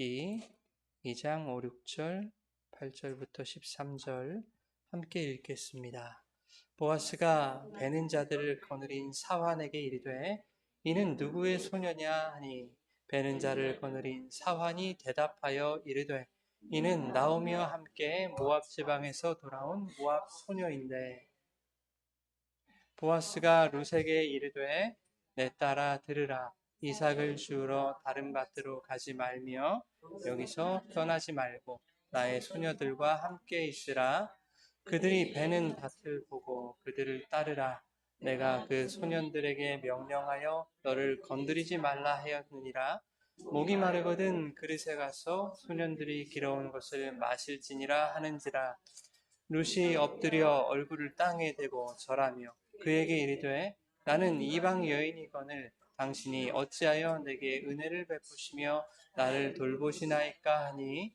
룻기 2장 5, 6절, 8절부터 13절 함께 읽겠습니다. 보아스가 베는 자들을 거느린 사환에게 이르되 이는 누구의 소녀냐 하니 베는 자를 거느린 사환이 대답하여 이르되 이는 나오미와 함께 모압 지방에서 돌아온 모압 소녀인데 보아스가 룻에게 이르되 내 딸아 들으라 이삭을 주우러 다른 밭으로 가지 말며 여기서 떠나지 말고 나의 소녀들과 함께 있으라. 그들이 베는 밭을 보고 그들을 따르라. 내가 그 소년들에게 명령하여 너를 건드리지 말라 하였느니라. 목이 마르거든 그릇에 가서 소년들이 길어온 것을 마실지니라 하는지라. 룻이 엎드려 얼굴을 땅에 대고 절하며 그에게 이르되 나는 이방 여인이거늘 당신이 어찌하여 내게 은혜를 베푸시며 나를 돌보시나이까 하니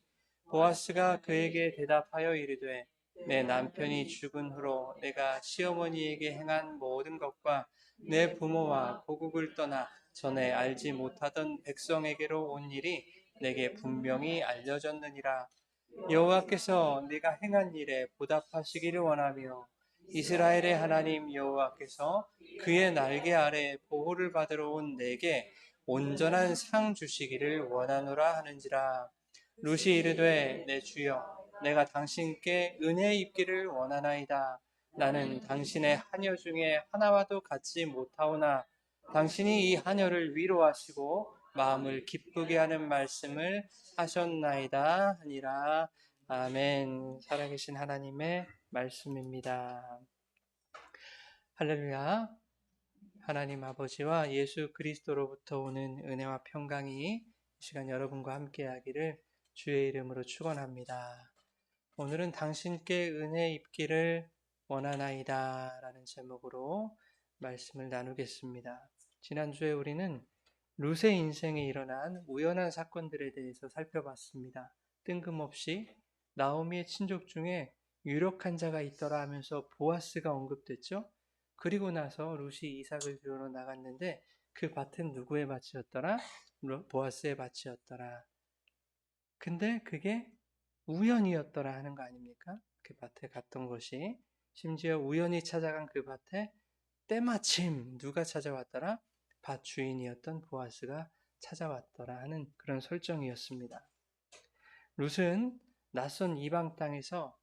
보아스가 그에게 대답하여 이르되 내 남편이 죽은 후로 내가 시어머니에게 행한 모든 것과 내 부모와 고국을 떠나 전에 알지 못하던 백성에게로 온 일이 내게 분명히 알려졌느니라. 여호와께서 네가 행한 일에 보답하시기를 원하며 이스라엘의 하나님 여호와께서 그의 날개 아래 보호를 받으러 온 내게 온전한 상 주시기를 원하노라 하는지라. 룻이 이르되 내 주여 내가 당신께 은혜 입기를 원하나이다. 나는 당신의 하녀 중에 하나와도 같지 못하오나 당신이 이 하녀를 위로하시고 마음을 기쁘게 하는 말씀을 하셨나이다 하니라. 아멘. 살아계신 하나님의 말씀입니다. 할렐루야. 하나님 아버지와 예수 그리스도로부터 오는 은혜와 평강이 이 시간 여러분과 함께하기를 주의 이름으로 축원합니다. 오늘은 당신께 은혜 입기를 원하나이다 라는 제목으로 말씀을 나누겠습니다. 지난주에 우리는 룻의 인생에 일어난 우연한 사건들에 대해서 살펴봤습니다. 뜬금없이 나오미의 친족 중에 유력한 자가 있더라 하면서 보아스가 언급됐죠. 그리고 나서 룻이 이삭을 주우러 나갔는데 그 밭은 누구의 밭이었더라? 보아스의 밭이었더라. 근데 그게 우연이었더라 하는 거 아닙니까? 그 밭에 갔던 것이 심지어 우연히 찾아간 그 밭에 때마침 누가 찾아왔더라? 밭 주인이었던 보아스가 찾아왔더라 하는 그런 설정이었습니다. 룻은 낯선 이방 땅에서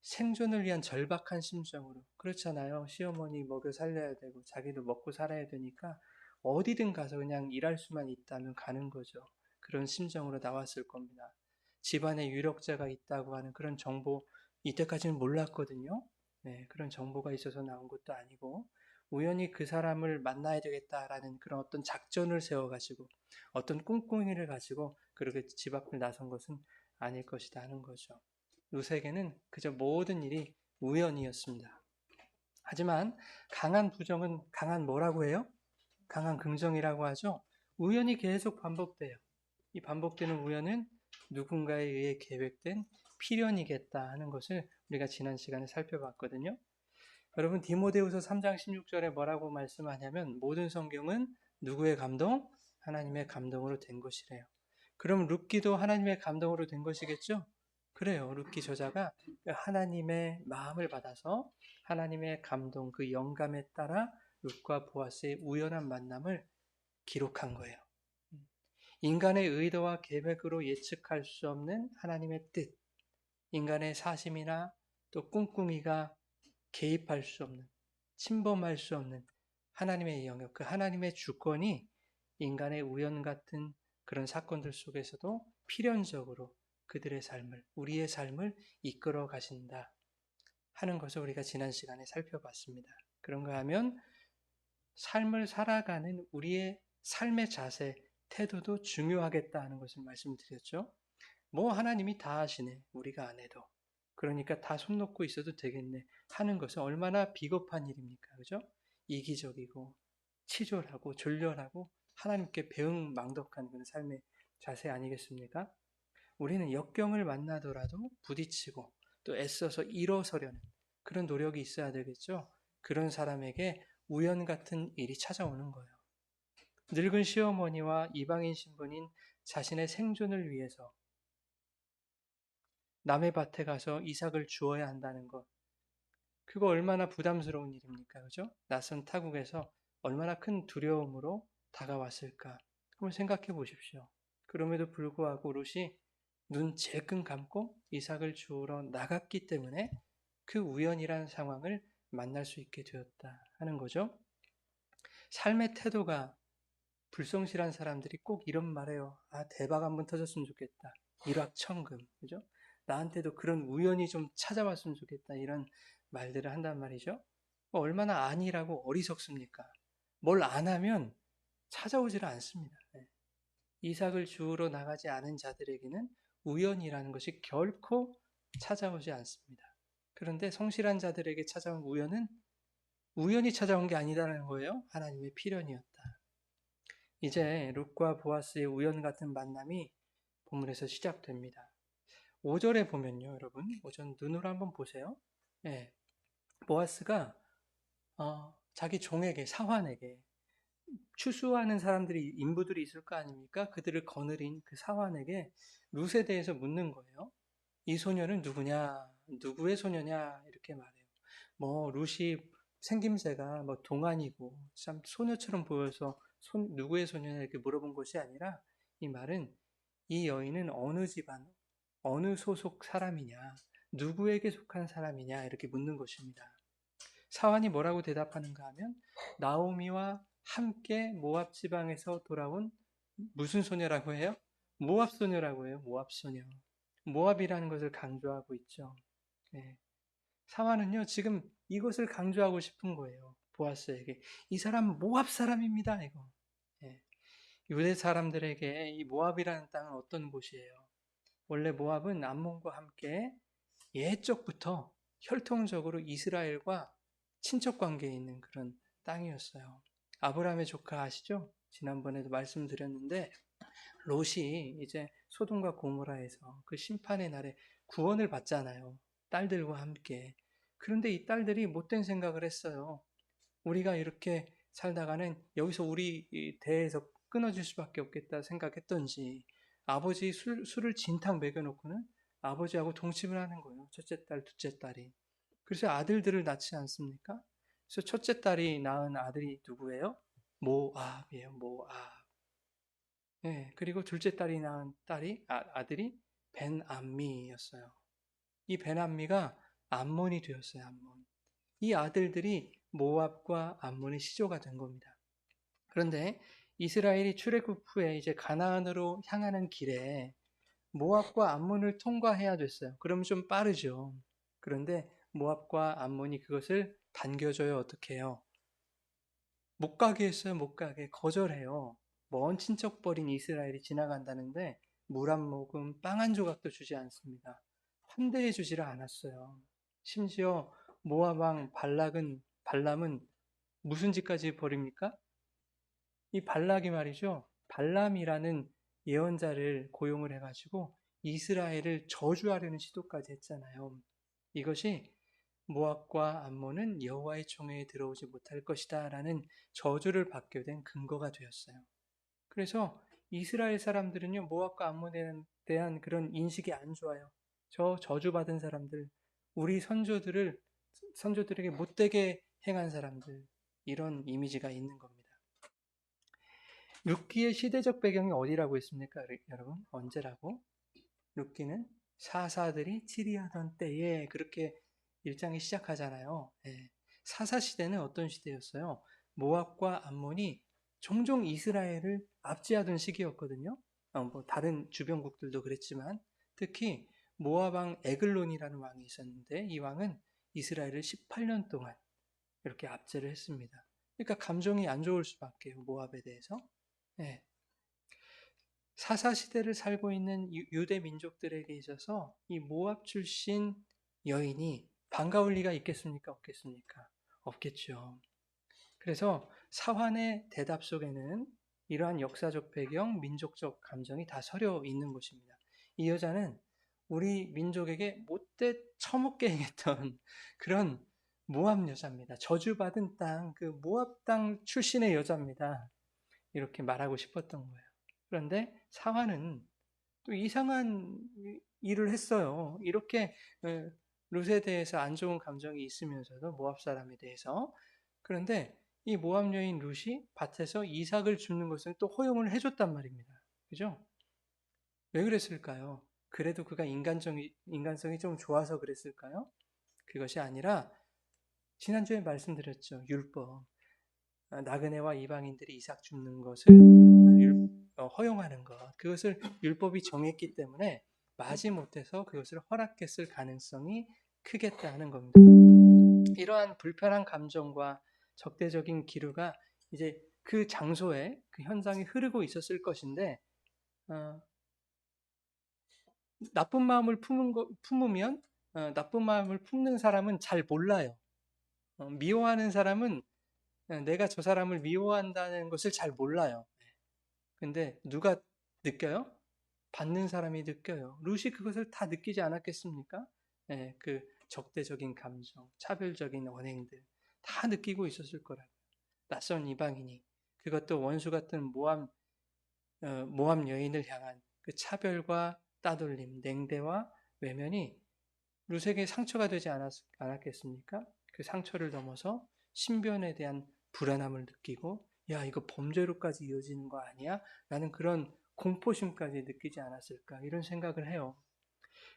생존을 위한 절박한 심정으로, 그렇잖아요. 시어머니 먹여 살려야 되고 자기도 먹고 살아야 되니까 어디든 가서 그냥 일할 수만 있다면 가는 거죠. 그런 심정으로 나왔을 겁니다. 집안에 유력자가 있다고 하는 그런 정보 이때까지는 몰랐거든요. 네, 그런 정보가 있어서 나온 것도 아니고 우연히 그 사람을 만나야 되겠다라는 그런 어떤 작전을 세워가지고 어떤 꿍꿍이를 가지고 그렇게 집 앞을 나선 것은 아닐 것이다 하는 거죠. 룻에게는 그저 모든 일이 우연이었습니다. 하지만 강한 부정은 강한 뭐라고 해요? 강한 긍정이라고 하죠. 우연이 계속 반복돼요. 이 반복되는 우연은 누군가에 의해 계획된 필연이겠다 하는 것을 우리가 지난 시간에 살펴봤거든요. 여러분 디모데후서 3장 16절에 뭐라고 말씀하냐면 모든 성경은 누구의 감동? 하나님의 감동으로 된 것이래요. 그럼 룻기도 하나님의 감동으로 된 것이겠죠? 그래요. 룻기 저자가 하나님의 마음을 받아서 하나님의 감동, 그 영감에 따라 룻과 보아스의 우연한 만남을 기록한 거예요. 인간의 의도와 계획으로 예측할 수 없는 하나님의 뜻, 인간의 사심이나 또 꿍꿍이가 개입할 수 없는, 침범할 수 없는 하나님의 영역, 그 하나님의 주권이 인간의 우연 같은 그런 사건들 속에서도 필연적으로 그들의 삶을, 우리의 삶을 이끌어 가신다 하는 것을 우리가 지난 시간에 살펴봤습니다. 그런가 하면 삶을 살아가는 우리의 삶의 자세, 태도도 중요하겠다 하는 것을 말씀드렸죠. 뭐 하나님이 다 하시네, 우리가 안 해도. 그러니까 다 손 놓고 있어도 되겠네 하는 것은 얼마나 비겁한 일입니까? 그죠? 이기적이고 치졸하고 졸렬하고 하나님께 배은망덕한 그런 삶의 자세 아니겠습니까? 우리는 역경을 만나더라도 부딪히고 또 애써서 일어서려는 그런 노력이 있어야 되겠죠? 그런 사람에게 우연 같은 일이 찾아오는 거예요. 늙은 시어머니와 이방인 신부인 자신의 생존을 위해서 남의 밭에 가서 이삭을 주어야 한다는 것. 그거 얼마나 부담스러운 일입니까? 그죠? 낯선 타국에서 얼마나 큰 두려움으로 다가왔을까? 한번 생각해 보십시오. 그럼에도 불구하고 롯이 눈 질끈 감고 이삭을 주우러 나갔기 때문에 그 우연이란 상황을 만날 수 있게 되었다 하는 거죠. 삶의 태도가 불성실한 사람들이 꼭 이런 말해요. 아, 대박 한번 터졌으면 좋겠다. 일확천금. 그죠? 나한테도 그런 우연이 좀 찾아왔으면 좋겠다. 이런 말들을 한단 말이죠. 얼마나 안일하고 어리석습니까? 뭘 안 하면 찾아오질 않습니다. 이삭을 주우러 나가지 않은 자들에게는 우연이라는 것이 결코 찾아오지 않습니다. 그런데 성실한 자들에게 찾아온 우연은 우연히 찾아온 게 아니다라는 거예요. 하나님의 필연이었다. 이제 룻과 보아스의 우연 같은 만남이 본문에서 시작됩니다. 5절에 보면요, 여러분. 5절 눈으로 한번 보세요. 예, 보아스가 자기 종에게, 사환에게 추수하는 사람들이, 인부들이 있을 거 아닙니까? 그들을 거느린 그 사환에게 룻에 대해서 묻는 거예요. 이 소녀는 누구냐? 누구의 소녀냐? 이렇게 말해요. 룻이 생김새가 동안이고 참 소녀처럼 보여서 누구의 소녀냐 이렇게 물어본 것이 아니라 이 말은 이 여인은 어느 집안, 어느 소속 사람이냐, 누구에게 속한 사람이냐 이렇게 묻는 것입니다. 사환이 뭐라고 대답하는가 하면 나오미와 함께 모압 지방에서 돌아온 무슨 소녀라고 해요? 모압 소녀라고 해요. 모압 소녀. 모압이라는 것을 강조하고 있죠. 네. 사환은요 지금 이것을 강조하고 싶은 거예요. 보아스에게 이 사람 모압 사람입니다. 이거. 네. 유대 사람들에게 이 모압이라는 땅은 어떤 곳이에요? 원래 모압은 암몬과 함께 옛적부터 혈통적으로 이스라엘과 친척 관계에 있는 그런 땅이었어요. 아브라함의 조카 아시죠? 지난번에도 말씀드렸는데 롯이 이제 소돔과 고모라에서 그 심판의 날에 구원을 받잖아요. 딸들과 함께. 그런데 이 딸들이 못된 생각을 했어요. 우리가 이렇게 살다가는 여기서 우리 대에서 끊어질 수밖에 없겠다 생각했던지 아버지 술을 진탕 먹여놓고는 아버지하고 동침을 하는 거예요. 첫째 딸, 둘째 딸이. 그래서 아들들을 낳지 않습니까? 그래서 첫째 딸이 낳은 아들이 누구예요? 모압이에요. 모압. 네, 그리고 둘째 딸이 낳은 아들이 벤암미였어요. 이 벤암미가 암몬이 되었어요. 암몬. 이 아들들이 모압과 암몬의 시조가 된 겁니다. 그런데 이스라엘이 출애굽 후에 이제 가나안으로 향하는 길에 모압과 암몬을 통과해야 됐어요. 그러면 좀 빠르죠. 그런데 모압과 암몬이 그것을 단겨줘요. 어떻게 해요? 못 가게 했어요. 못 가게. 거절해요. 먼 친척벌인 이스라엘이 지나간다는데 물 한 모금, 빵 한 조각도 주지 않습니다. 환대해 주지를 않았어요. 심지어 모압 왕 발람은 무슨 짓까지 벌입니까? 이 발락이 말이죠. 발람이라는 예언자를 고용을 해가지고 이스라엘을 저주하려는 시도까지 했잖아요. 이것이 모압과 암몬은 여호와의 총회에 들어오지 못할 것이다 라는 저주를 받게 된 근거가 되었어요. 그래서 이스라엘 사람들은요, 모압과 암몬에 대한 그런 인식이 안 좋아요. 저 저주받은 사람들, 우리 선조들에게 못되게 행한 사람들, 이런 이미지가 있는 겁니다. 룻기의 시대적 배경이 어디라고 했습니까, 여러분? 언제라고? 룻기는 사사들이 치리하던 때에 그렇게 일장이 시작하잖아요. 네. 사사 시대는 어떤 시대였어요? 모압과 암몬이 종종 이스라엘을 압제하던 시기였거든요. 다른 주변국들도 그랬지만 특히 모압 왕 에글론이라는 왕이 있었는데 이 왕은 이스라엘을 18년 동안 이렇게 압제를 했습니다. 그러니까 감정이 안 좋을 수밖에요. 모압에 대해서. 네. 사사 시대를 살고 있는 유대 민족들에게 있어서 이 모압 출신 여인이 반가울 리가 있겠습니까? 없겠습니까? 없겠죠. 그래서 사환의 대답 속에는 이러한 역사적 배경, 민족적 감정이 다 서려 있는 것입니다. 이 여자는 우리 민족에게 못돼 처먹게 행했던 그런 모압 여자입니다. 저주받은 땅, 그 모압 땅 출신의 여자입니다. 이렇게 말하고 싶었던 거예요. 그런데 사환은 또 이상한 일을 했어요. 이렇게 룻에 대해서 안 좋은 감정이 있으면서도 모압 사람에 대해서. 그런데 이 모압 여인 룻이 밭에서 이삭을 줍는 것을 또 허용을 해줬단 말입니다. 그죠? 왜 그랬을까요? 그래도 그가 인간성이 좀 좋아서 그랬을까요? 그것이 아니라 지난주에 말씀드렸죠. 율법. 나그네와 이방인들이 이삭 줍는 것을 허용하는 것. 그것을 율법이 정했기 때문에 마지못해서 그것을 허락했을 가능성이 크겠다는 겁니다. 이러한 불편한 감정과 적대적인 기류가 이제 그 장소에 그 현장이 흐르고 있었을 것인데 나쁜 마음을 품으면 나쁜 마음을 품는 사람은 잘 몰라요. 미워하는 사람은 내가 저 사람을 미워한다는 것을 잘 몰라요. 근데 누가 느껴요? 받는 사람이 느껴요. 룻이 그것을 다 느끼지 않았겠습니까? 네, 그 적대적인 감정, 차별적인 언행들 다 느끼고 있었을 거라고요. 낯선 이방인이 그것도 원수 같은 모함 여인을 향한 그 차별과 따돌림, 냉대와 외면이 룻에게 상처가 되지 않았겠습니까? 그 상처를 넘어서 신변에 대한 불안함을 느끼고 야 이거 범죄로까지 이어지는 거 아니야? 라는 그런 공포심까지 느끼지 않았을까 이런 생각을 해요.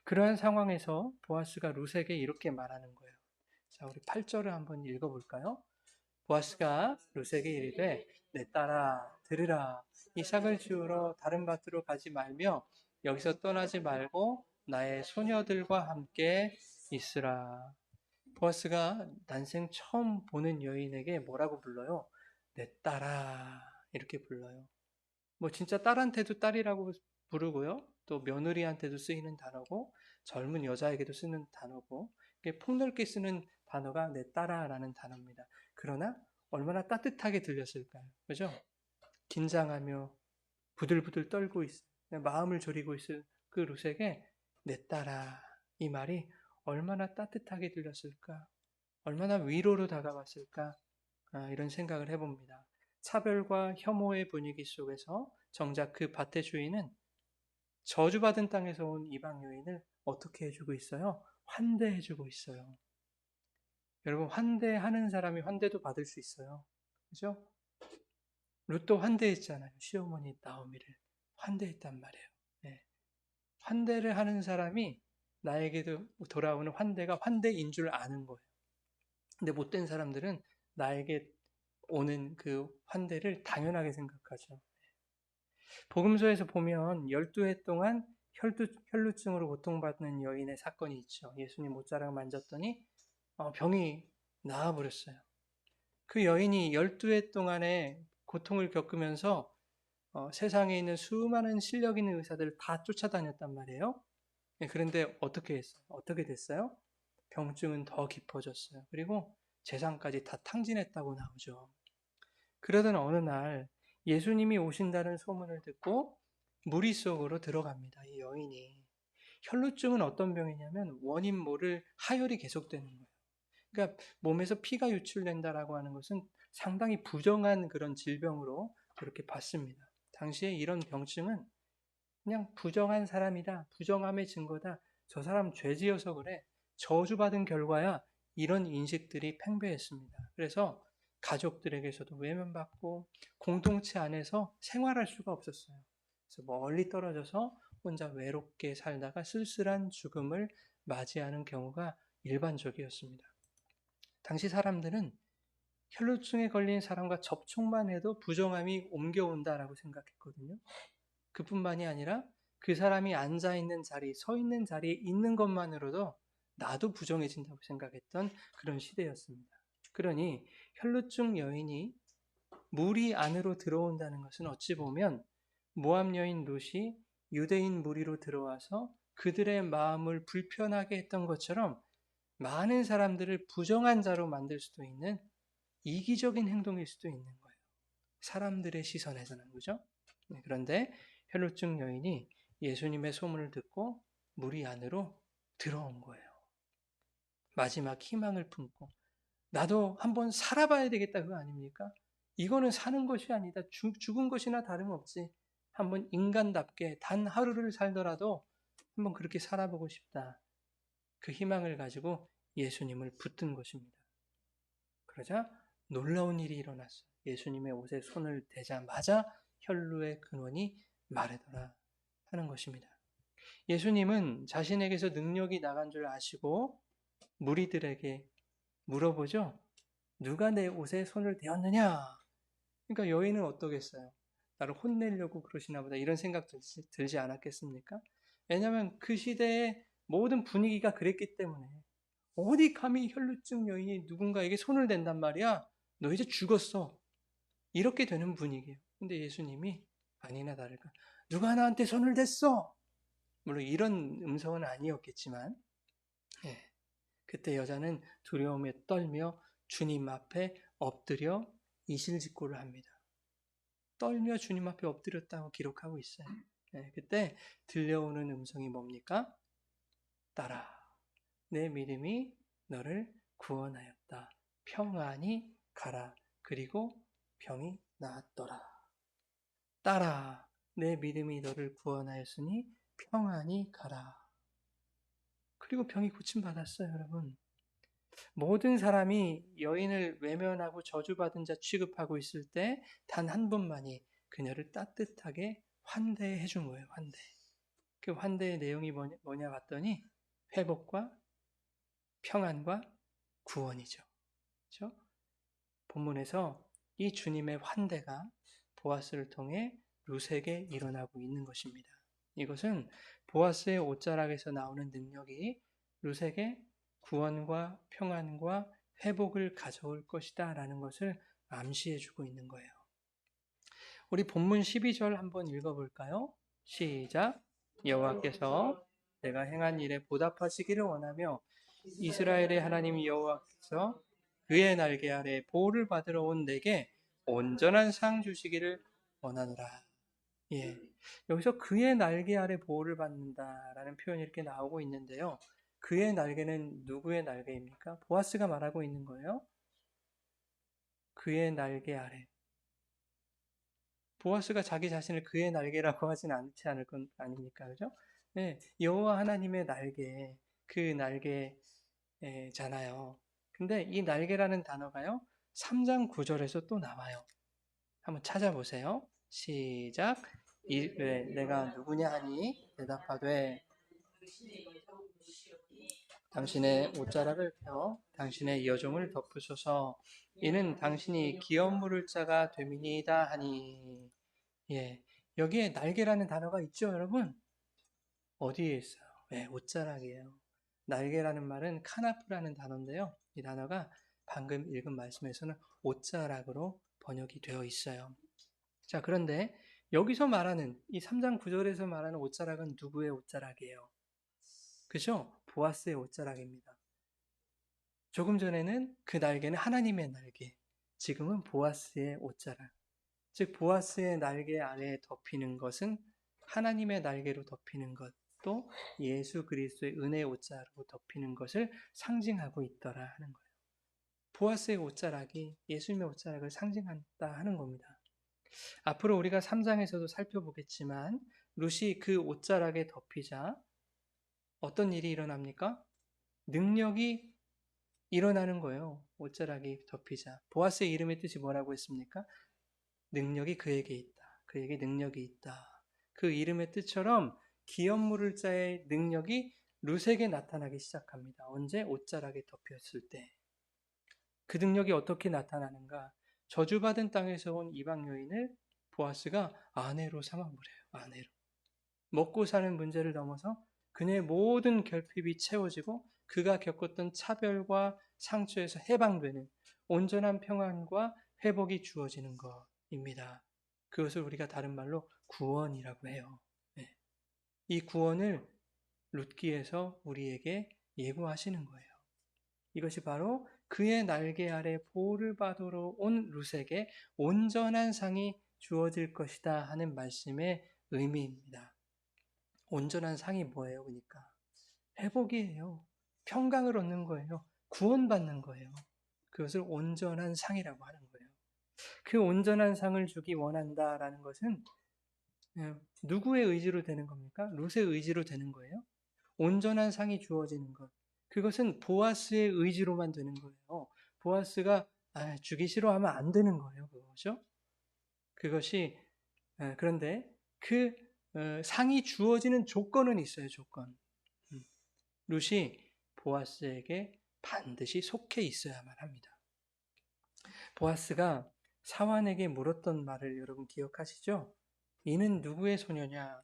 그러한 상황에서 보아스가 룻에게 이렇게 말하는 거예요. 자 우리 8절을 한번 읽어볼까요? 보아스가 룻에게 이르되 내 딸아 들으라 이삭을 지우러 다른 밭으로 가지 말며 여기서 떠나지 말고 나의 소녀들과 함께 있으라. 보아스가 난생 처음 보는 여인에게 뭐라고 불러요? 내 딸아 이렇게 불러요. 뭐 진짜 딸한테도 딸이라고 부르고요. 또 며느리한테도 쓰이는 단어고 젊은 여자에게도 쓰는 단어고 폭넓게 쓰는 단어가 내 딸아라는 단어입니다. 그러나 얼마나 따뜻하게 들렸을까요? 그죠? 긴장하며 부들부들 떨고 마음을 졸이고 있을 그 룻에게 내 딸아 이 말이 얼마나 따뜻하게 들렸을까? 얼마나 위로로 다가왔을까? 이런 생각을 해봅니다. 차별과 혐오의 분위기 속에서 정작 그 밭의 주인은 저주받은 땅에서 온 이방 여인을 어떻게 해주고 있어요? 환대해주고 있어요. 여러분 환대하는 사람이 환대도 받을 수 있어요. 그죠? 룻도 환대했잖아요. 시어머니 나오미를 환대했단 말이에요. 네. 환대를 하는 사람이 나에게도 돌아오는 환대가 환대인 줄 아는 거예요. 근데 못된 사람들은 나에게 오는 그 환대를 당연하게 생각하죠. 복음서에서 보면 12해 동안 혈루증으로 고통받는 여인의 사건이 있죠. 예수님 못자락 만졌더니 병이 나아버렸어요. 그 여인이 12해 동안의 고통을 겪으면서 세상에 있는 수많은 실력 있는 의사들을 다 쫓아다녔단 말이에요. 그런데 어떻게 했어요? 어떻게 됐어요? 병증은 더 깊어졌어요. 그리고 재산까지 다 탕진했다고 나오죠. 그러던 어느 날 예수님이 오신다는 소문을 듣고 무리 속으로 들어갑니다. 이 여인이. 혈루증은 어떤 병이냐면 원인 모를 하혈이 계속되는 거예요. 그러니까 몸에서 피가 유출된다라고 하는 것은 상당히 부정한 그런 질병으로 그렇게 봤습니다. 당시에 이런 병증은 그냥 부정한 사람이다. 부정함의 증거다. 저 사람 죄 지어서 그래. 저주받은 결과야. 이런 인식들이 팽배했습니다. 그래서 가족들에게서도 외면받고 공동체 안에서 생활할 수가 없었어요. 그래서 멀리 떨어져서 혼자 외롭게 살다가 쓸쓸한 죽음을 맞이하는 경우가 일반적이었습니다. 당시 사람들은 혈루증에 걸린 사람과 접촉만 해도 부정함이 옮겨온다라고 생각했거든요. 그뿐만이 아니라 그 사람이 앉아 있는 자리, 서 있는 자리에 있는 것만으로도 나도 부정해진다고 생각했던 그런 시대였습니다. 그러니 혈루증 여인이 무리 안으로 들어온다는 것은 어찌 보면 모압 여인 룻이 유대인 무리로 들어와서 그들의 마음을 불편하게 했던 것처럼 많은 사람들을 부정한 자로 만들 수도 있는 이기적인 행동일 수도 있는 거예요. 사람들의 시선에서는 그죠? 그런데 혈루증 여인이 예수님의 소문을 듣고 무리 안으로 들어온 거예요. 마지막 희망을 품고 나도 한번 살아봐야 되겠다 그거 아닙니까? 이거는 사는 것이 아니다. 죽은 것이나 다름없지. 한번 인간답게 단 하루를 살더라도 한번 그렇게 살아보고 싶다. 그 희망을 가지고 예수님을 붙든 것입니다. 그러자 놀라운 일이 일어났어요. 예수님의 옷에 손을 대자마자 혈루의 근원이 마르더라 하는 것입니다. 예수님은 자신에게서 능력이 나간 줄 아시고 무리들에게 물어보죠. 누가 내 옷에 손을 대었느냐? 그러니까 여인은 어떠겠어요? 나를 혼내려고 그러시나 보다 이런 생각 들지 않았겠습니까? 왜냐하면 그 시대의 모든 분위기가 그랬기 때문에 어디 감히 혈루증 여인이 누군가에게 손을 댄단 말이야? 너 이제 죽었어. 이렇게 되는 분위기예요. 근데 예수님이 아니나 다를까 누가 나한테 손을 댔어? 물론 이런 음성은 아니었겠지만 예, 그때 여자는 두려움에 떨며 주님 앞에 엎드려 이실직고를 합니다. 떨며 주님 앞에 엎드렸다고 기록하고 있어요. 예, 그때 들려오는 음성이 뭡니까? 딸아, 내 믿음이 너를 구원하였다. 평안히 가라. 그리고 병이 나았더라. 딸아, 내 믿음이 너를 구원하였으니 평안히 가라. 그리고 병이 고침받았어요, 여러분. 모든 사람이 여인을 외면하고 저주받은 자 취급하고 있을 때 단 한 분만이 그녀를 따뜻하게 환대해 준 거예요, 환대. 그 환대의 내용이 뭐냐 봤더니 회복과 평안과 구원이죠. 그렇죠? 본문에서 이 주님의 환대가 보아스를 통해 룻에게 일어나고 있는 것입니다. 이것은 보아스의 옷자락에서 나오는 능력이 룻에게 구원과 평안과 회복을 가져올 것이다 라는 것을 암시해 주고 있는 거예요. 우리 본문 12절 한번 읽어볼까요? 시작. 여호와께서 내가 행한 일에 보답하시기를 원하며 이스라엘의 하나님 여호와께서 그의 날개 아래 보호를 받으러 온 내게 온전한 상 주시기를 원하노라. 예. 여기서 그의 날개 아래 보호를 받는다라는 표현이 이렇게 나오고 있는데요. 그의 날개는 누구의 날개입니까? 보아스가 말하고 있는 거예요. 그의 날개 아래. 보아스가 자기 자신을 그의 날개라고 하진 않지 않을 건 아닙니까? 그죠? 네, 여호와 하나님의 날개, 그 날개잖아요. 근데 이 날개라는 단어가요, 3장 9절에서 또 나와요. 한번 찾아보세요. 시작. 내가 누구냐 하니 대답하되 당신의 옷자락을 펴 당신의 여종을 덮으소서. 이는 당신이 기업 물을 자가 됨이니이다 하니. 예, 여기에 날개라는 단어가 있죠, 여러분? 어디에 있어요? 예, 옷자락이에요. 날개라는 말은 카나프라는 단어인데요. 이 단어가 방금 읽은 말씀에서는 옷자락으로 번역이 되어 있어요. 자, 그런데 여기서 말하는 이 3장 9절에서 말하는 옷자락은 누구의 옷자락이에요? 그죠? 보아스의 옷자락입니다. 조금 전에는 그 날개는 하나님의 날개, 지금은 보아스의 옷자락. 즉 보아스의 날개 아래에 덮이는 것은 하나님의 날개로 덮이는 것, 또 예수 그리스도의 은혜의 옷자락으로 덮이는 것을 상징하고 있더라 하는 거예요. 보아스의 옷자락이 예수님의 옷자락을 상징한다 하는 겁니다. 앞으로 우리가 3장에서도 살펴보겠지만 룻이 그 옷자락에 덮이자 어떤 일이 일어납니까? 능력이 일어나는 거예요. 옷자락이 덮이자. 보아스의 이름의 뜻이 뭐라고 했습니까? 능력이 그에게 있다. 그에게 능력이 있다. 그 이름의 뜻처럼 기업 물을 자의 능력이 룻에게 나타나기 시작합니다. 언제? 옷자락에 덮였을 때. 그 능력이 어떻게 나타나는가? 저주받은 땅에서 온 이방 여인을 보아스가 아내로 삼아버려요. 아내로. 먹고 사는 문제를 넘어서 그녀의 모든 결핍이 채워지고 그가 겪었던 차별과 상처에서 해방되는 온전한 평안과 회복이 주어지는 것입니다. 그것을 우리가 다른 말로 구원이라고 해요. 네. 이 구원을 룻기에서 우리에게 예고하시는 거예요. 이것이 바로 그의 날개 아래 보호를 받으러 온 룻에게 온전한 상이 주어질 것이다 하는 말씀의 의미입니다. 온전한 상이 뭐예요? 그러니까 회복이에요. 평강을 얻는 거예요. 구원받는 거예요. 그것을 온전한 상이라고 하는 거예요. 그 온전한 상을 주기 원한다라는 것은 누구의 의지로 되는 겁니까? 룻의 의지로 되는 거예요? 온전한 상이 주어지는 것. 그것은 보아스의 의지로만 되는 거예요. 보아스가 주기 싫어하면 안 되는 거예요. 그거죠. 그것이 그런데 그 상이 주어지는 조건은 있어요. 조건. 룻이 보아스에게 반드시 속해 있어야만 합니다. 보아스가 사환에게 물었던 말을 여러분 기억하시죠? 이는 누구의 소녀냐?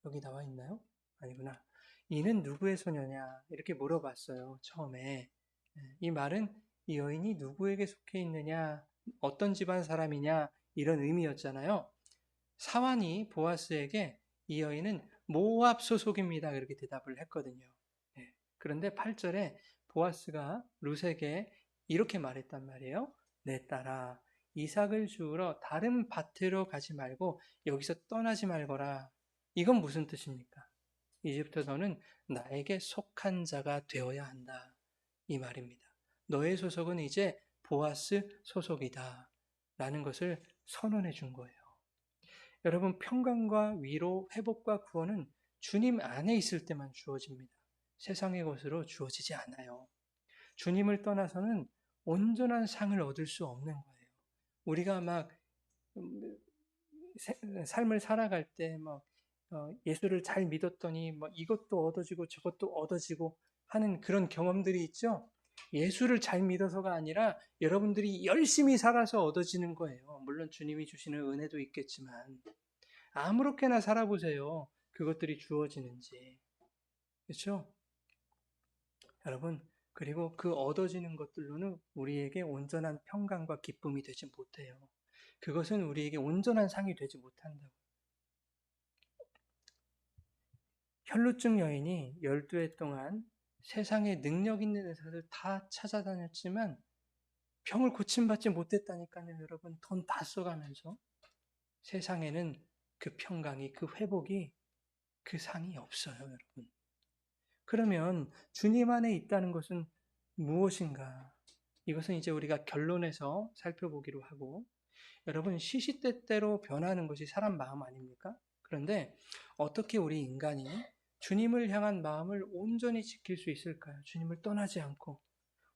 여기 나와 있나요? 아니구나. 이는 누구의 소녀냐? 이렇게 물어봤어요. 처음에. 이 말은 이 여인이 누구에게 속해 있느냐? 어떤 집안 사람이냐? 이런 의미였잖아요. 사환이 보아스에게 이 여인은 모압 소속입니다. 그렇게 대답을 했거든요. 그런데 8절에 보아스가 룻에게 이렇게 말했단 말이에요. 내 딸아, 이삭을 주우러 다른 밭으로 가지 말고 여기서 떠나지 말거라. 이건 무슨 뜻입니까? 이제부터 너는 나에게 속한 자가 되어야 한다. 이 말입니다. 너의 소속은 이제 보아스 소속이다. 라는 것을 선언해 준 거예요. 여러분, 평강과 위로, 회복과 구원은 주님 안에 있을 때만 주어집니다. 세상의 것으로 주어지지 않아요. 주님을 떠나서는 온전한 상을 얻을 수 없는 거예요. 우리가 막 삶을 살아갈 때 예수를 잘 믿었더니 이것도 얻어지고 저것도 얻어지고 하는 그런 경험들이 있죠. 예수를 잘 믿어서가 아니라 여러분들이 열심히 살아서 얻어지는 거예요. 물론 주님이 주시는 은혜도 있겠지만 아무렇게나 살아보세요. 그것들이 주어지는지. 그렇죠? 여러분, 그리고 그 얻어지는 것들로는 우리에게 온전한 평강과 기쁨이 되지 못해요. 그것은 우리에게 온전한 상이 되지 못한다고. 혈루증 여인이 12해 동안 세상에 능력 있는 의사들 다 찾아다녔지만 병을 고침받지 못했다니까요. 여러분, 돈 다 써가면서 세상에는 그 평강이, 그 회복이, 그 상이 없어요, 여러분. 그러면 주님 안에 있다는 것은 무엇인가? 이것은 이제 우리가 결론에서 살펴보기로 하고, 여러분, 시시때때로 변하는 것이 사람 마음 아닙니까? 그런데 어떻게 우리 인간이 주님을 향한 마음을 온전히 지킬 수 있을까요? 주님을 떠나지 않고.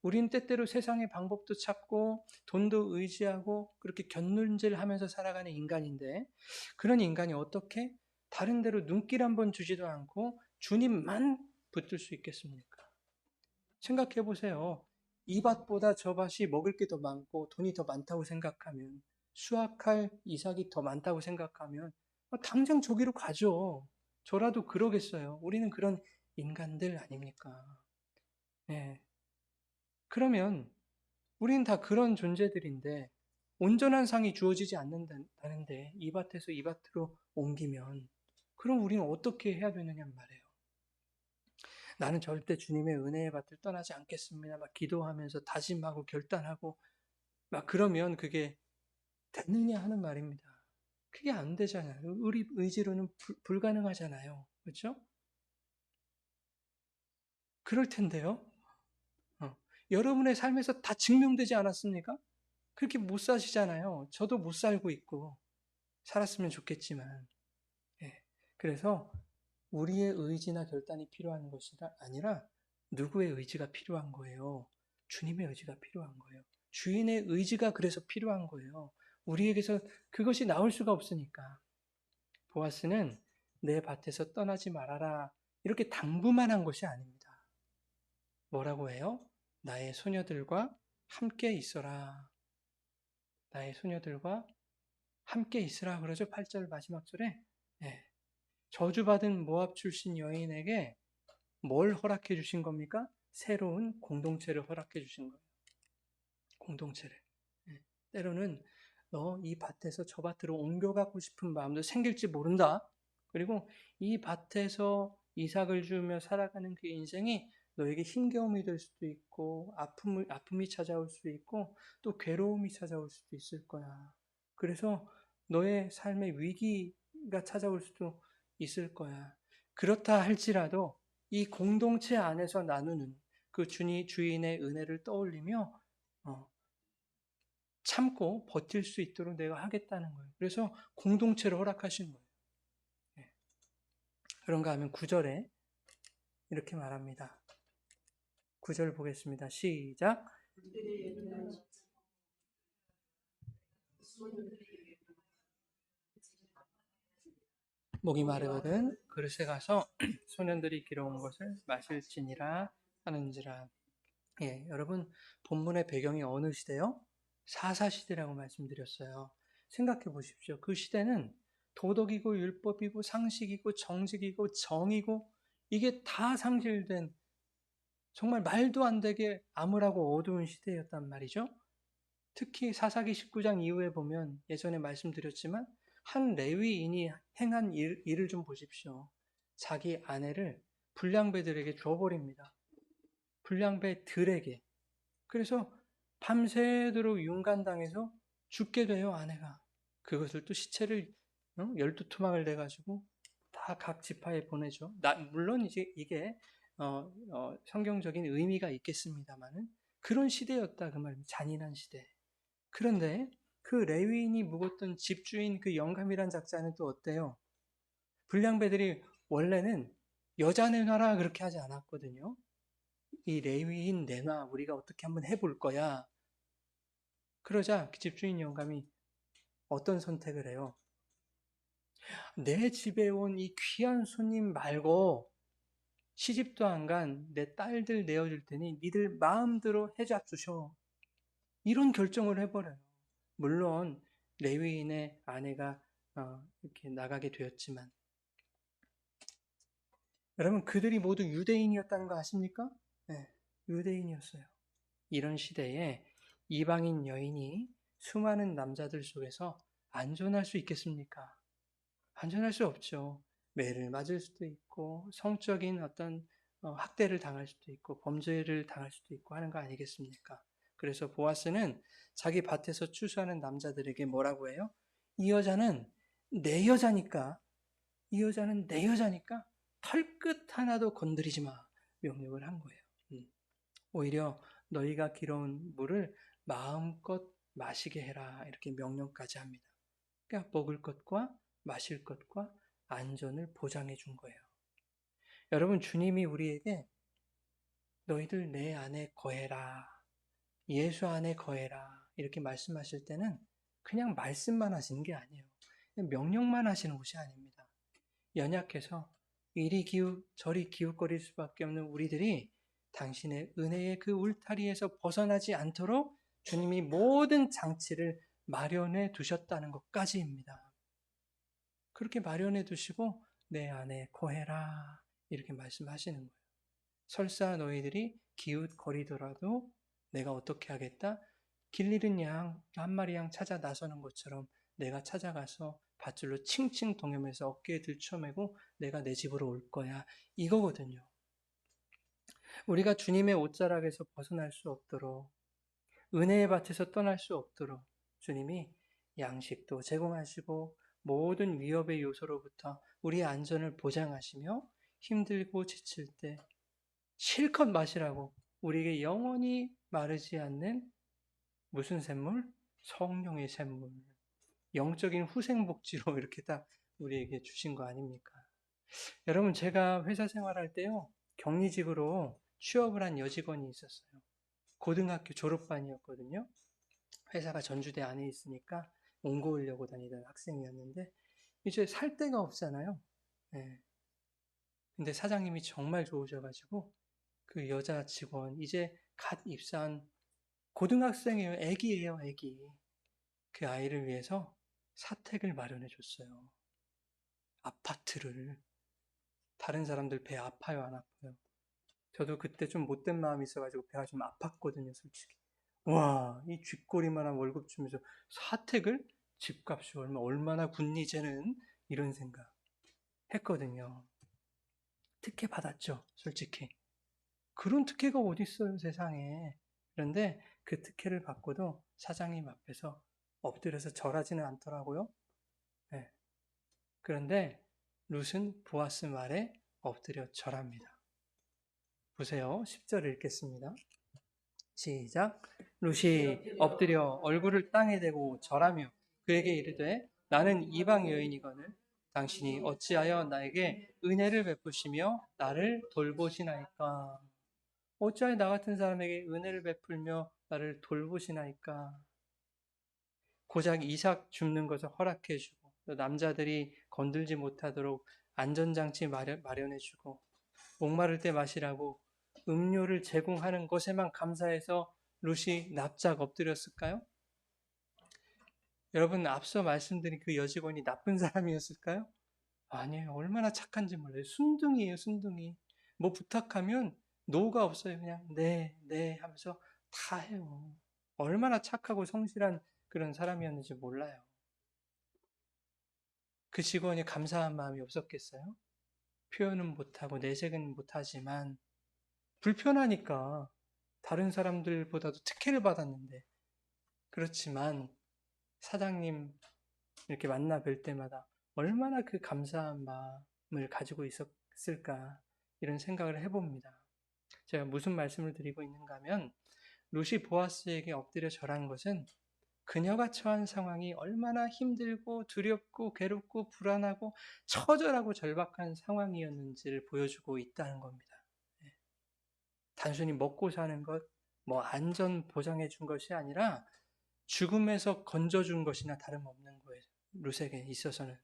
우리는 때때로 세상의 방법도 찾고 돈도 의지하고 그렇게 곁눈질하면서 살아가는 인간인데, 그런 인간이 어떻게 다른 데로 눈길 한번 주지도 않고 주님만 붙들 수 있겠습니까? 생각해 보세요. 이 밭보다 저 밭이 먹을 게 더 많고 돈이 더 많다고 생각하면, 수확할 이삭이 더 많다고 생각하면 당장 저기로 가죠. 저라도 그러겠어요. 우리는 그런 인간들 아닙니까? 네. 그러면 우리는 다 그런 존재들인데 온전한 상이 주어지지 않는다는데 이 밭에서 이 밭으로 옮기면, 그럼 우리는 어떻게 해야 되느냐 말이에요. 나는 절대 주님의 은혜의 밭을 떠나지 않겠습니다. 막 기도하면서 다짐하고 결단하고 막 그러면 그게 되느냐 하는 말입니다. 그게 안 되잖아요. 우리 의지로는 불가능하잖아요. 그렇죠? 그럴 텐데요. 여러분의 삶에서 다 증명되지 않았습니까? 그렇게 못 사시잖아요. 저도 못 살고 있고 살았으면 좋겠지만. 예. 그래서 우리의 의지나 결단이 필요한 것이 아니라 누구의 의지가 필요한 거예요? 주님의 의지가 필요한 거예요. 주인의 의지가 그래서 필요한 거예요. 우리에게서 그것이 나올 수가 없으니까. 보아스는 내 밭에서 떠나지 말아라, 이렇게 당부만 한 것이 아닙니다. 뭐라고 해요? 나의 소녀들과 함께 있어라. 나의 소녀들과 함께 있으라 그러죠. 8절 마지막 절에. 네. 저주받은 모압 출신 여인에게 뭘 허락해 주신 겁니까? 새로운 공동체를 허락해 주신 거예요. 공동체를. 네. 때로는 너 이 밭에서 저 밭으로 옮겨가고 싶은 마음도 생길지 모른다. 그리고 이 밭에서 이삭을 주며 살아가는 그 인생이 너에게 힘겨움이 될 수도 있고 아픔이 찾아올 수도 있고 또 괴로움이 찾아올 수도 있을 거야. 그래서 너의 삶의 위기가 찾아올 수도 있을 거야. 그렇다 할지라도 이 공동체 안에서 나누는 그 주인의 은혜를 떠올리며 참고 버틸 수 있도록 내가 하겠다는 거예요. 그래서 공동체를 허락하신 거예요. 예. 그런가 하면 9절에 이렇게 말합니다. 9절 보겠습니다. 시작. 목이 마르거든 그릇에 가서 소년들이 길어온 것을 마실지니라 하는지라. 예, 여러분 본문의 배경이 어느 시대요? 사사시대라고 말씀드렸어요. 생각해 보십시오. 그 시대는 도덕이고 율법이고 상식이고 정직이고 정이고 이게 다 상실된 정말 말도 안 되게 암울하고 어두운 시대였단 말이죠. 특히 사사기 19장 이후에 보면 예전에 말씀드렸지만 한 레위인이 행한 일을 좀 보십시오. 자기 아내를 불량배들에게 줘버립니다. 불량배들에게. 그래서 밤새도록 윤간당해서 죽게 돼요, 아내가. 그것을 또 시체를 12토막을 내가지고 다 각 지파에 보내죠. 물론 이제 이게 성경적인 의미가 있겠습니다만은 그런 시대였다 그 말입니다. 잔인한 시대. 그런데 그 레위인이 묵었던 집주인 그 영감이란 작자는 또 어때요? 불량배들이 원래는 여자 내놔라 그렇게 하지 않았거든요. 이 레위인 내놔 우리가 어떻게 한번 해볼 거야. 그러자 그 집주인 영감이 어떤 선택을 해요? 내 집에 온 이 귀한 손님 말고 시집도 안 간 내 딸들 내어줄 테니 니들 마음대로 해잡수셔. 이런 결정을 해버려요. 물론 레위인의 아내가 이렇게 나가게 되었지만 여러분 그들이 모두 유대인이었다는 거 아십니까? 네, 유대인이었어요. 이런 시대에 이방인 여인이 수많은 남자들 속에서 안전할 수 있겠습니까? 안전할 수 없죠. 매를 맞을 수도 있고 성적인 어떤 학대를 당할 수도 있고 범죄를 당할 수도 있고 하는 거 아니겠습니까? 그래서 보아스는 자기 밭에서 추수하는 남자들에게 뭐라고 해요? 이 여자는 내 여자니까 이 여자는 내 여자니까 털끝 하나도 건드리지 마 명령을 한 거예요. 오히려 너희가 길어온 물을 마음껏 마시게 해라 이렇게 명령까지 합니다. 그러니까 먹을 것과 마실 것과 안전을 보장해 준 거예요. 여러분 주님이 우리에게 너희들 내 안에 거해라 예수 안에 거해라 이렇게 말씀하실 때는 그냥 말씀만 하시는 게 아니에요. 명령만 하시는 것이 아닙니다. 연약해서 이리 저리 기웃거릴 수밖에 없는 우리들이 당신의 은혜의 그 울타리에서 벗어나지 않도록 주님이 모든 장치를 마련해 두셨다는 것까지입니다. 그렇게 마련해 두시고 내 안에 거해라 이렇게 말씀하시는 거예요. 설사 너희들이 기웃거리더라도 내가 어떻게 하겠다? 길 잃은 양, 한 마리 양 찾아 나서는 것처럼 내가 찾아가서 밧줄로 칭칭 동여매서 어깨에 들쳐매고 내가 내 집으로 올 거야. 이거거든요. 우리가 주님의 옷자락에서 벗어날 수 없도록 은혜의 밭에서 떠날 수 없도록 주님이 양식도 제공하시고 모든 위협의 요소로부터 우리의 안전을 보장하시며 힘들고 지칠 때 실컷 마시라고 우리에게 영원히 마르지 않는 무슨 샘물? 성령의 샘물. 영적인 후생복지로 이렇게 딱 우리에게 주신 거 아닙니까? 여러분 제가 회사 생활할 때요. 격리직으로 취업을 한 여직원이 있었어요. 고등학교 졸업반이었거든요. 회사가 전주대 안에 있으니까 옹고으려고 다니던 학생이었는데 이제 살 데가 없잖아요. 네. 근데 사장님이 정말 좋으셔가지고 그 여자 직원 이제 갓 입사한 고등학생이에요. 애기예요, 애기. 그 아이를 위해서 사택을 마련해 줬어요. 아파트를. 다른 사람들 배 아파요, 안 아파요? 저도 그때 좀 못된 마음이 있어가지고 배가 좀 아팠거든요, 솔직히. 와, 이 쥐꼬리만한 월급 주면서 사택을? 집값이 얼마나 굳니, 쟤는? 이런 생각 했거든요. 특혜 받았죠, 솔직히. 그런 특혜가 어디 있어요, 세상에. 그런데 그 특혜를 받고도 사장님 앞에서 엎드려서 절하지는 않더라고요. 네. 그런데 룻은 보아스 말에 엎드려 절합니다. 보세요. 10절 읽겠습니다. 시작. 룻이 엎드려 얼굴을 땅에 대고 절하며 그에게 이르되 나는 이방 여인이거늘 당신이 어찌하여 나에게 은혜를 베푸시며 나를 돌보시나이까. 어찌하여 나 같은 사람에게 은혜를 베풀며 나를 돌보시나이까. 고작 이삭 줍는 것을 허락해주고 또 남자들이 건들지 못하도록 안전장치 마련해주고 목마를 때 마시라고 음료를 제공하는 것에만 감사해서 룻이 납작 엎드렸을까요? 여러분, 앞서 말씀드린 그 여직원이 나쁜 사람이었을까요? 아니에요. 얼마나 착한지 몰라요. 순둥이에요, 순둥이. 뭐 부탁하면 노가 없어요. 그냥 네, 네 하면서 다 해요. 얼마나 착하고 성실한 그런 사람이었는지 몰라요. 그 직원이 감사한 마음이 없었겠어요? 표현은 못하고 내색은 못하지만 불편하니까 다른 사람들보다도 특혜를 받았는데 그렇지만 사장님 이렇게 만나 뵐 때마다 얼마나 그 감사한 마음을 가지고 있었을까 이런 생각을 해봅니다. 제가 무슨 말씀을 드리고 있는가 하면 룻이 보아스에게 엎드려 절한 것은 그녀가 처한 상황이 얼마나 힘들고 두렵고 괴롭고 불안하고 처절하고 절박한 상황이었는지를 보여주고 있다는 겁니다. 단순히 먹고 사는 것, 뭐 안전 보장해 준 것이 아니라 죽음에서 건져준 것이나 다름없는 거예요. 룻에게 있어서는.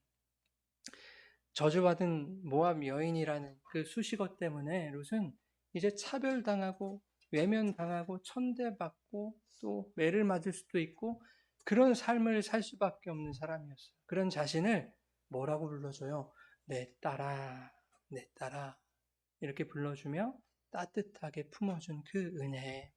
저주받은 모압 여인이라는 그 수식어 때문에 룻은 이제 차별당하고 외면당하고 천대받고 또 매를 맞을 수도 있고 그런 삶을 살 수밖에 없는 사람이었어요. 그런 자신을 뭐라고 불러줘요? 내 딸아, 내 딸아 이렇게 불러주며 따뜻하게 품어준 그 은혜,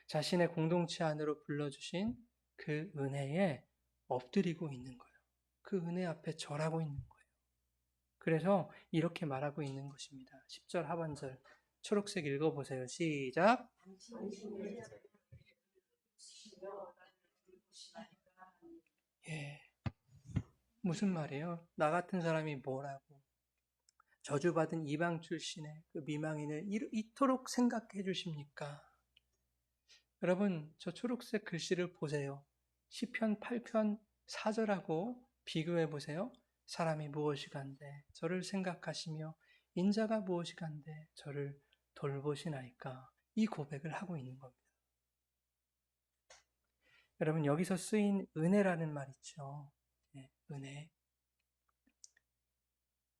자신의 공동체 안으로 불러주신 그 은혜에 엎드리고 있는 거예요. 그 은혜 앞에 절하고 있는 거예요. 그래서 이렇게 말하고 있는 것입니다. 10절 하반절 초록색 읽어보세요. 시작. 예, 무슨 말이에요? 나 같은 사람이 뭐라고 저주받은 이방 출신의 그 미망인을 이토록 생각해 주십니까? 여러분, 저 초록색 글씨를 보세요. 시편 8편 4절하고 비교해 보세요. 사람이 무엇이간데 저를 생각하시며 인자가 무엇이간데 저를 돌보시나이까. 이 고백을 하고 있는 겁니다. 여러분, 여기서 쓰인 은혜라는 말 있죠. 네, 은혜.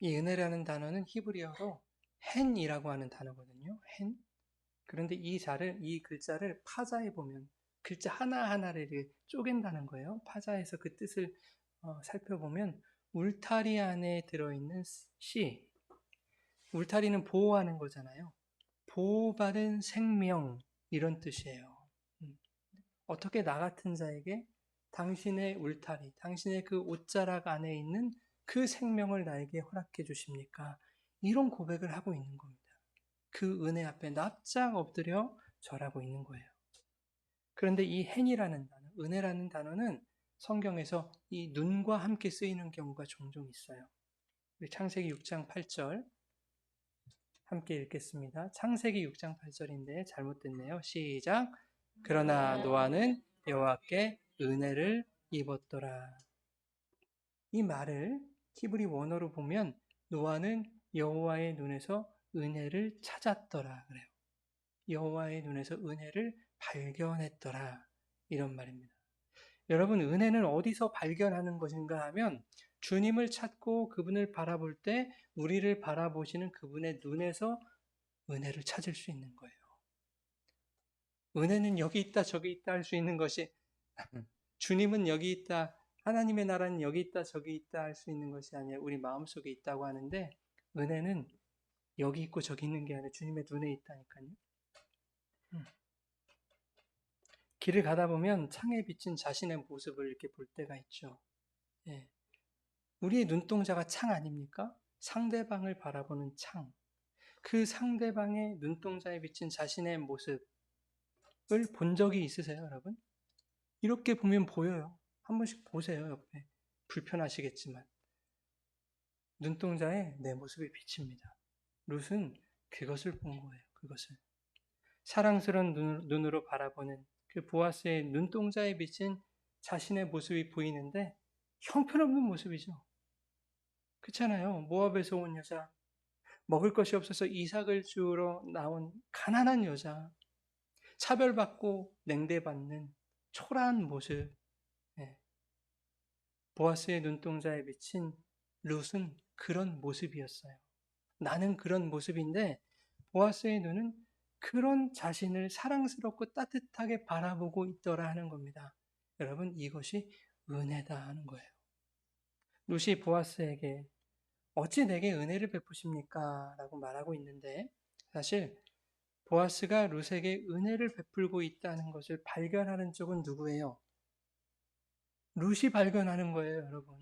이 은혜라는 단어는 히브리어로 헨이라고 하는 단어거든요. 헨. 그런데 이 글자를 파자에 보면 글자 하나하나를 쪼갠다는 거예요. 파자에서 그 뜻을 살펴보면 울타리 안에 들어있는 씨. 울타리는 보호하는 거잖아요. 보호받은 생명 이런 뜻이에요. 어떻게 나 같은 자에게 당신의 울타리, 당신의 그 옷자락 안에 있는 그 생명을 나에게 허락해 주십니까? 이런 고백을 하고 있는 겁니다. 그 은혜 앞에 납작 엎드려 절하고 있는 거예요. 그런데 이 헨이라는 단어, 은혜라는 단어는 성경에서 이 눈과 함께 쓰이는 경우가 종종 있어요. 우리 창세기 6장 8절 함께 읽겠습니다. 창세기 6장 8절인데 잘못됐네요. 시작. 그러나 노아는 여호와께 은혜를 입었더라. 이 말을 히브리 원어로 보면 노아는 여호와의 눈에서 은혜를 찾았더라 그래요. 여호와의 눈에서 은혜를 발견했더라 이런 말입니다. 여러분 은혜는 어디서 발견하는 것인가 하면 주님을 찾고 그분을 바라볼 때 우리를 바라보시는 그분의 눈에서 은혜를 찾을 수 있는 거예요. 은혜는 여기 있다 저기 있다 할 수 있는 것이 주님은 여기 있다 하나님의 나라는 여기 있다 저기 있다 할 수 있는 것이 아니라 우리 마음속에 있다고 하는데 은혜는 여기 있고 저기 있는 게 아니라 주님의 눈에 있다니까요. 길을 가다 보면 창에 비친 자신의 모습을 이렇게 볼 때가 있죠. 예. 우리의 눈동자가 창 아닙니까? 상대방을 바라보는 창. 그 상대방의 눈동자에 비친 자신의 모습을 본 적이 있으세요, 여러분? 이렇게 보면 보여요. 한 번씩 보세요, 옆에. 불편하시겠지만. 눈동자에 내 모습이 비칩니다. 룻은 그것을 본 거예요, 그것을. 사랑스러운 눈으로 바라보는 그 보아스의 눈동자에 비친 자신의 모습이 보이는데 형편없는 모습이죠. 그렇잖아요. 모압에서 온 여자, 먹을 것이 없어서 이삭을 주우러 나온 가난한 여자, 차별받고 냉대받는 초라한 모습. 예. 보아스의 눈동자에 비친 룻은 그런 모습이었어요. 나는 그런 모습인데 보아스의 눈은 그런 자신을 사랑스럽고 따뜻하게 바라보고 있더라 하는 겁니다. 여러분, 이것이 은혜다 하는 거예요. 룻이 보아스에게 어찌 내게 은혜를 베푸십니까? 라고 말하고 있는데 사실 보아스가 룻에게 은혜를 베풀고 있다는 것을 발견하는 쪽은 누구예요? 룻이 발견하는 거예요, 여러분.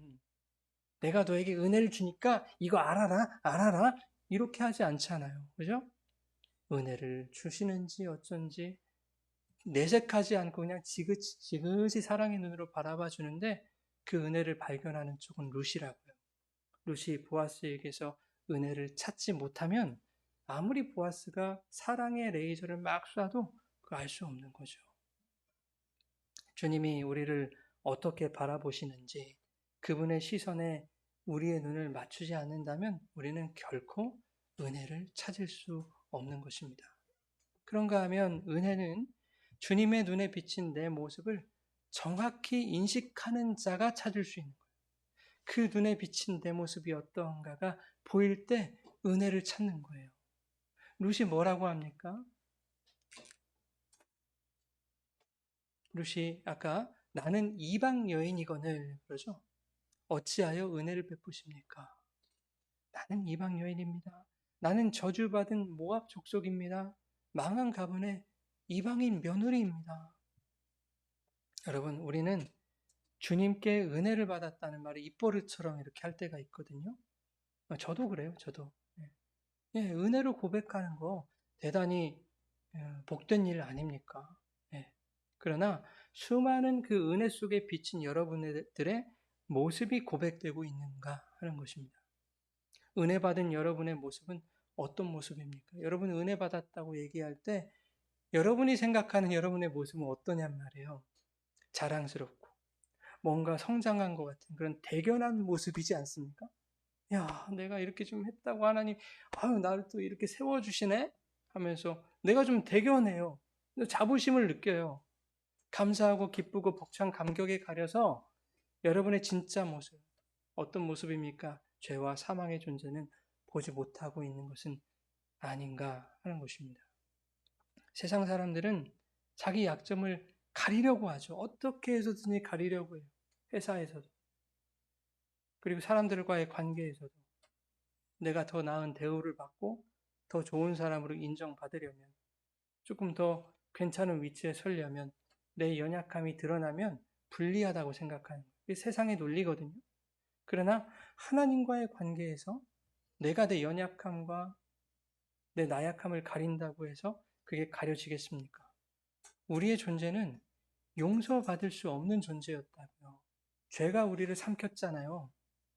내가 너에게 은혜를 주니까 이거 알아라, 알아라. 이렇게 하지 않잖아요. 그죠? 은혜를 주시는지 어쩐지 내색하지 않고 그냥 지그시 사랑의 눈으로 바라봐 주는데 그 은혜를 발견하는 쪽은 룻이라고요. 룻이 보아스에게서 은혜를 찾지 못하면 아무리 보아스가 사랑의 레이저를 막 쏴도 그거 알 수 없는 거죠. 주님이 우리를 어떻게 바라보시는지 그분의 시선에 우리의 눈을 맞추지 않는다면 우리는 결코 은혜를 찾을 수 없는 것입니다. 그런가 하면 은혜는 주님의 눈에 비친 내 모습을 정확히 인식하는 자가 찾을 수 있는 거예요. 그 눈에 비친 내 모습이 어떠한가가 보일 때 은혜를 찾는 거예요. 룻이 뭐라고 합니까? 룻이 아까 나는 이방 여인이거늘 그러죠. 어찌하여 은혜를 베푸십니까? 나는 이방 여인입니다. 나는 저주받은 모압 족속입니다. 망한 가문의 이방인 며느리입니다. 여러분, 우리는 주님께 은혜를 받았다는 말을 입버릇처럼 이렇게 할 때가 있거든요. 저도 그래요, 저도. 예, 은혜로 고백하는 거 대단히 복된 일 아닙니까? 예. 그러나 수많은 그 은혜 속에 비친 여러분들의 모습이 고백되고 있는가 하는 것입니다. 은혜 받은 여러분의 모습은 어떤 모습입니까? 여러분 은혜 받았다고 얘기할 때 여러분이 생각하는 여러분의 모습은 어떠냔 말이에요. 자랑스럽고 뭔가 성장한 것 같은 그런 대견한 모습이지 않습니까? 야, 내가 이렇게 좀 했다고 하나님, 아유, 나를 또 이렇게 세워주시네? 하면서 내가 좀 대견해요. 자부심을 느껴요. 감사하고 기쁘고 벅찬 감격에 가려서 여러분의 진짜 모습, 어떤 모습입니까? 죄와 사망의 존재는 보지 못하고 있는 것은 아닌가 하는 것입니다. 세상 사람들은 자기 약점을 가리려고 하죠. 어떻게 해서든지 가리려고 해요. 회사에서도. 그리고 사람들과의 관계에서도. 내가 더 나은 대우를 받고 더 좋은 사람으로 인정받으려면 조금 더 괜찮은 위치에 서려면 내 연약함이 드러나면 불리하다고 생각하는 거예요. 이게 세상의 논리거든요. 그러나 하나님과의 관계에서 내가 내 연약함과 내 나약함을 가린다고 해서 그게 가려지겠습니까? 우리의 존재는 용서받을 수 없는 존재였다고요. 죄가 우리를 삼켰잖아요.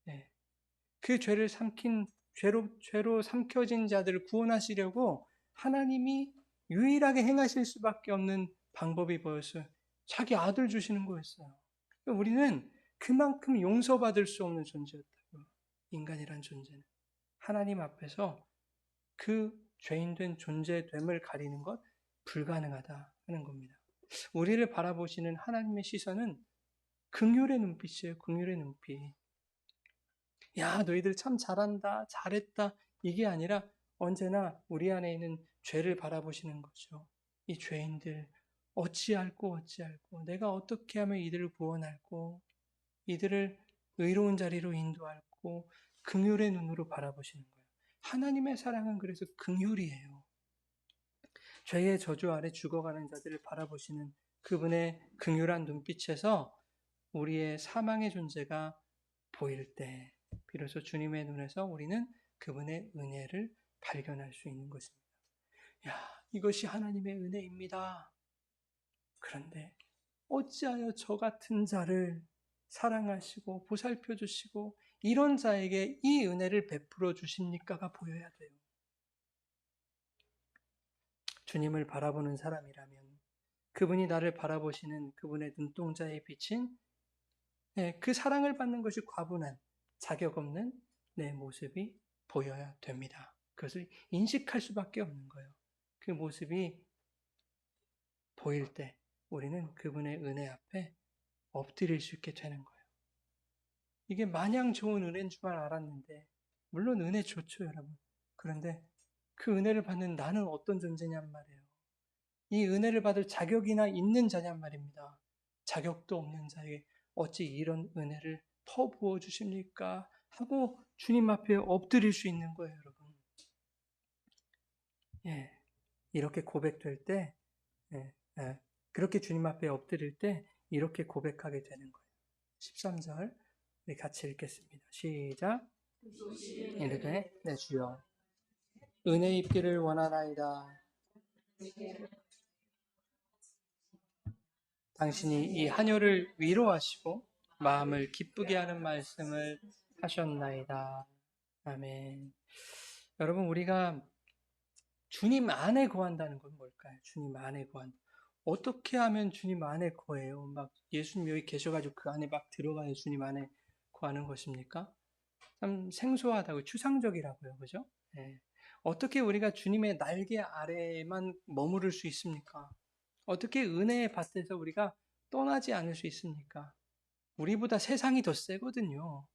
네. 그 죄로 삼켜진 자들을 구원하시려고 하나님이 유일하게 행하실 수밖에 없는 방법이 뭐였어요? 자기 아들 주시는 거였어요. 우리는 그만큼 용서받을 수 없는 존재였다고요. 인간이란 존재는. 하나님 앞에서 그 죄인된 존재됨을 가리는 것 불가능하다 하는 겁니다. 우리를 바라보시는 하나님의 시선은 긍휼의 눈빛이에요. 긍휼의 눈빛. 야, 너희들 참 잘한다, 잘했다. 이게 아니라 언제나 우리 안에 있는 죄를 바라보시는 거죠. 이 죄인들 어찌할꼬 내가 어떻게 하면 이들을 구원할꼬 이들을 의로운 자리로 인도할꼬 긍휼의 눈으로 바라보시는 거예요. 하나님의 사랑은 그래서 긍휼이에요. 죄의 저주 아래 죽어가는 자들을 바라보시는 그분의 긍휼한 눈빛에서 우리의 사망의 존재가 보일 때 비로소 주님의 눈에서 우리는 그분의 은혜를 발견할 수 있는 것입니다. 야, 이것이 하나님의 은혜입니다. 그런데 어찌하여 저 같은 자를 사랑하시고 보살펴 주시고 이런 자에게 이 은혜를 베풀어 주십니까가 보여야 돼요. 주님을 바라보는 사람이라면 그분이 나를 바라보시는 그분의 눈동자에 비친 그 사랑을 받는 것이 과분한 자격 없는 내 모습이 보여야 됩니다. 그것을 인식할 수밖에 없는 거예요. 그 모습이 보일 때 우리는 그분의 은혜 앞에 엎드릴 수 있게 되는 거예요. 이게 마냥 좋은 은혜인 줄만 알았는데, 물론 은혜 좋죠, 여러분. 그런데 그 은혜를 받는 나는 어떤 존재냔 말이에요. 이 은혜를 받을 자격이나 있는 자냔 말입니다. 자격도 없는 자에게 어찌 이런 은혜를 퍼부어 주십니까? 하고 주님 앞에 엎드릴 수 있는 거예요, 여러분. 예, 이렇게 고백될 때, 그렇게 주님 앞에 엎드릴 때 이렇게 고백하게 되는 거예요. 13절 우리 같이 읽겠습니다. 시작. 이르되 내 주여 은혜 입기를 원하나이다. 당신이 이 한요를 위로하시고 마음을 기쁘게 하는 말씀을 하셨나이다. 아멘. 여러분, 우리가 주님 안에 거한다는 건 뭘까요? 주님 안에 거한다. 어떻게 하면 주님 안에 거해요? 막 예수님 여기 계셔가지고 그 안에 막 들어가야 주님 안에 거하는 것입니까? 참 생소하다고 추상적이라고요, 그죠? 네. 어떻게 우리가 주님의 날개 아래에만 머무를 수 있습니까? 어떻게 은혜의 밭에서 우리가 떠나지 않을 수 있습니까? 우리보다 세상이 더 세거든요.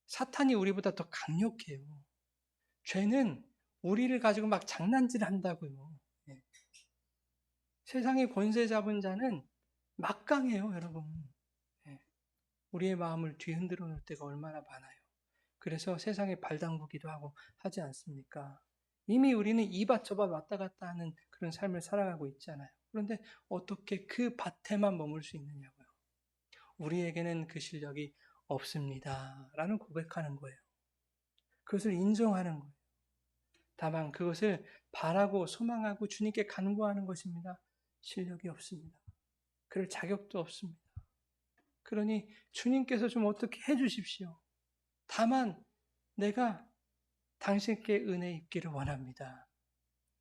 사탄이 우리보다 더 강력해요. 죄는 우리를 가지고 막 장난질 한다고요. 예. 세상의 권세 잡은 자는 막강해요, 여러분. 예. 우리의 마음을 뒤흔들어 놓을 때가 얼마나 많아요. 그래서 세상에 발담그기도 하고 하지 않습니까? 이미 우리는 이밭 저밭 왔다 갔다 하는 그런 삶을 살아가고 있잖아요. 그런데 어떻게 그 밭에만 머물 수 있느냐고요. 우리에게는 그 실력이 없습니다. 라는 고백하는 거예요. 그것을 인정하는 거예요. 다만 그것을 바라고 소망하고 주님께 간구하는 것입니다. 실력이 없습니다. 그럴 자격도 없습니다. 그러니 주님께서 좀 어떻게 해주십시오. 다만 내가 당신께 은혜 입기를 원합니다.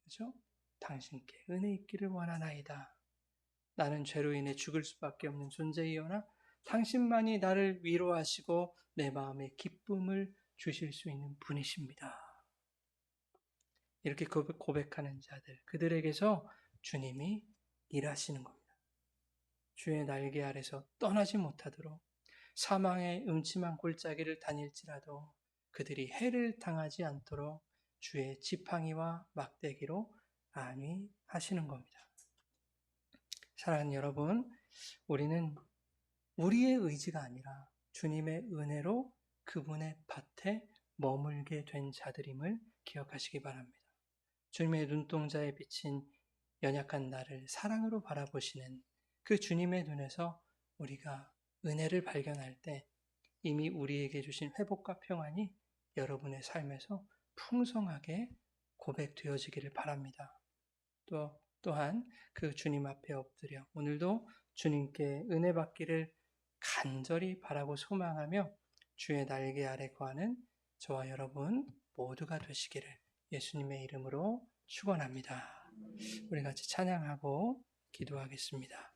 그렇죠? 당신께 은혜 입기를 원하나이다. 나는 죄로 인해 죽을 수밖에 없는 존재이오나 당신만이 나를 위로하시고 내 마음에 기쁨을 주실 수 있는 분이십니다. 이렇게 고백하는 자들, 그들에게서 주님이 일하시는 겁니다. 주의 날개 아래서 떠나지 못하도록 사망의 음침한 골짜기를 다닐지라도 그들이 해를 당하지 않도록 주의 지팡이와 막대기로 안위하시는 겁니다. 사랑하는 여러분, 우리는 우리의 의지가 아니라 주님의 은혜로 그분의 밭에 머물게 된 자들임을 기억하시기 바랍니다. 주님의 눈동자에 비친 연약한 나를 사랑으로 바라보시는 그 주님의 눈에서 우리가 은혜를 발견할 때 이미 우리에게 주신 회복과 평안이 여러분의 삶에서 풍성하게 고백되어지기를 바랍니다. 또한 그 주님 앞에 엎드려 오늘도 주님께 은혜 받기를 간절히 바라고 소망하며 주의 날개 아래 거하는 저와 여러분 모두가 되시기를 예수님의 이름으로 축원합니다. 우리 같이 찬양하고 기도하겠습니다.